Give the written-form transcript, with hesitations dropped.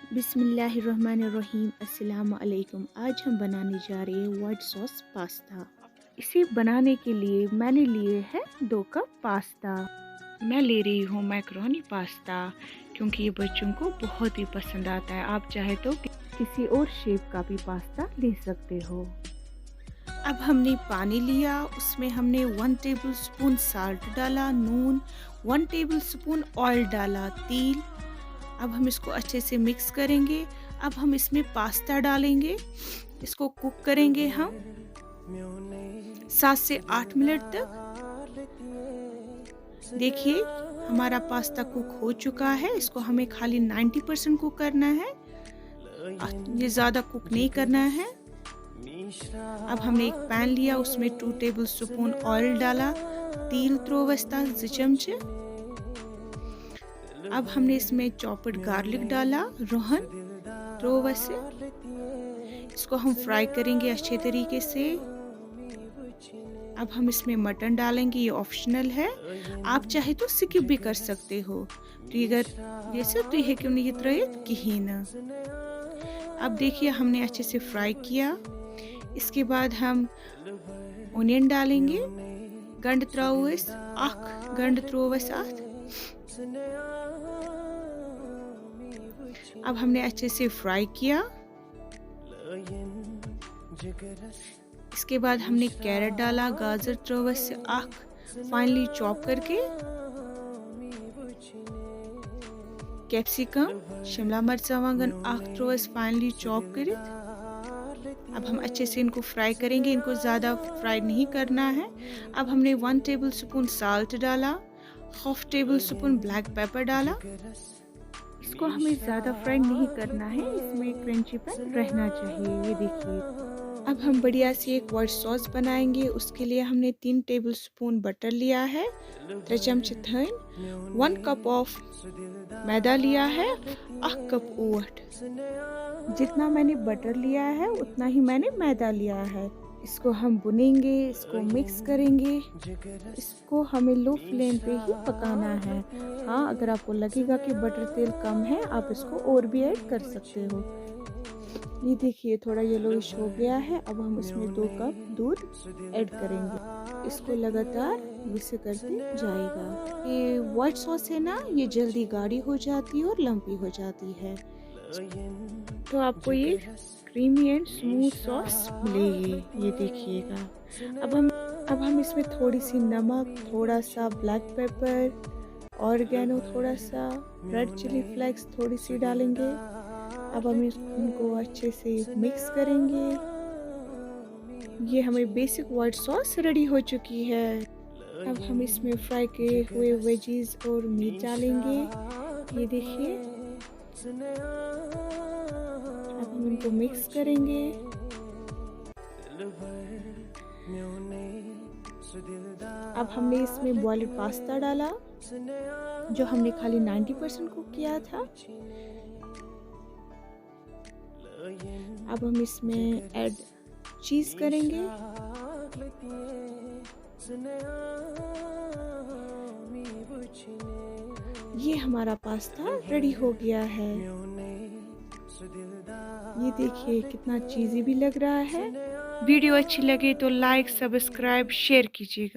बिस्मिल्लाहिर्रहमानिर्रहीम अस्सलाम वालेकुम। आज हम बनाने जा रहे हैं वाइट सॉस पास्ता। इसे बनाने के लिए मैंने लिए है 2 कप पास्ता। मैं ले रही हूँ मैक्रोनी पास्ता क्योंकि ये बच्चों को बहुत ही पसंद आता है। आप चाहे तो किसी और शेप का भी पास्ता ले सकते हो। अब हमने पानी लिया, उसमें हमने 1 टेबलस्पून साल्ट डाला, नून, 1 टेबलस्पून ऑयल डाला, तेल। अब हम इसको अच्छे से मिक्स करेंगे। अब हम इसमें पास्ता डालेंगे, इसको कुक करेंगे हम 7 से 8 मिनट तक। देखिए हमारा पास्ता कुक हो चुका है। इसको हमें खाली 90% कुक करना है, ये ज़्यादा कुक नहीं करना है। अब हमने एक पैन लिया, उसमें 2 टेबलस्पून ऑयल डाला, तेल त्रोवस्ता 2 चमचे। अब हमने इसमें चॉप्ड गार्लिक डाला, रोहन त्रोवसे। इसको हम फ्राई करेंगे अच्छे तरीके से। अब हम इसमें मटन डालेंगे, ये ऑप्शनल है, आप चाहे तो स्किप भी कर सकते हो। तो अगर जैसे तो है क्यों नहीं त्रोयत कहीं। अब देखिए हमने अच्छे से फ्राई किया। इसके बाद हम ओनियन डालेंगे, गंड त्रोवस अख गंड त्रोवस अथ। अब हमने अच्छे से फ्राई किया। इसके बाद हमने कैरेट डाला, गाजर त्रोवस अख फाइनली चॉप करके, कैप्सिकम शिमला मरचांगन अख त्रोवस फाइनली चॉप कर। अब हम अच्छे से इनको फ्राई करेंगे, इनको ज़्यादा फ्राई नहीं करना है। अब हमने 1 टेबलस्पून साल्ट डाला, 1/2 टेबलस्पून ब्लैक पेपर डाला। इसको हमें ज़्यादा फ्राई नहीं करना है, इसमें क्रंचीपन रहना चाहिए। ये देखिए अब हम बढ़िया से एक वाइट सॉस बनाएंगे। उसके लिए हमने 3 टेबलस्पून बटर लिया है, 3 चमचे थन, 1 कप ऑफ मैदा लिया है, 1 कप ओट। जितना मैंने बटर लिया है उतना ही मैंने मैदा लिया है। इसको हम भुनेंगे, इसको मिक्स करेंगे। इसको हमें लो फ्लेम पे ही पकाना है। हाँ, अगर आपको लगेगा कि बटर तेल कम है आप इसको और भी ऐड कर सकते हो। ये देखिए थोड़ा येलोइश हो गया है। अब हम इसमें 2 कप दूध ऐड करेंगे। इसको लगातार मिक्स करते जाएगा। ये व्हाइट सॉस है ना, ये जल्दी गाढ़ी हो जाती है और लंपी हो जाती है, तो आपको ये क्रीमी एंड स्मूथ सॉस मिलेगी। ये देखिएगा। अब हम इसमें थोड़ी सी नमक, थोड़ा सा ब्लैक पेपर, ऑर्गेनो थोड़ा सा, रेड चिली फ्लेक्स थोड़ी सी डालेंगे। अब हम इनको अच्छे से मिक्स करेंगे। ये हमें बेसिक वाइट सॉस रेडी हो चुकी है। अब हम इसमें फ्राई किए हुए वेजीज और मीट डालेंगे। ये देखिए अब हम इनको मिक्स करेंगे। अब हमने इसमें बॉइल्ड पास्ता डाला, जो हमने खाली 90% कुक किया था। अब हम इसमें ऐड चीज़ करेंगे। ये हमारा पास्ता रेडी हो गया है। ये देखिए कितना चीज़ी भी लग रहा है। वीडियो अच्छी लगे तो लाइक, सब्सक्राइब, शेयर कीजिएगा।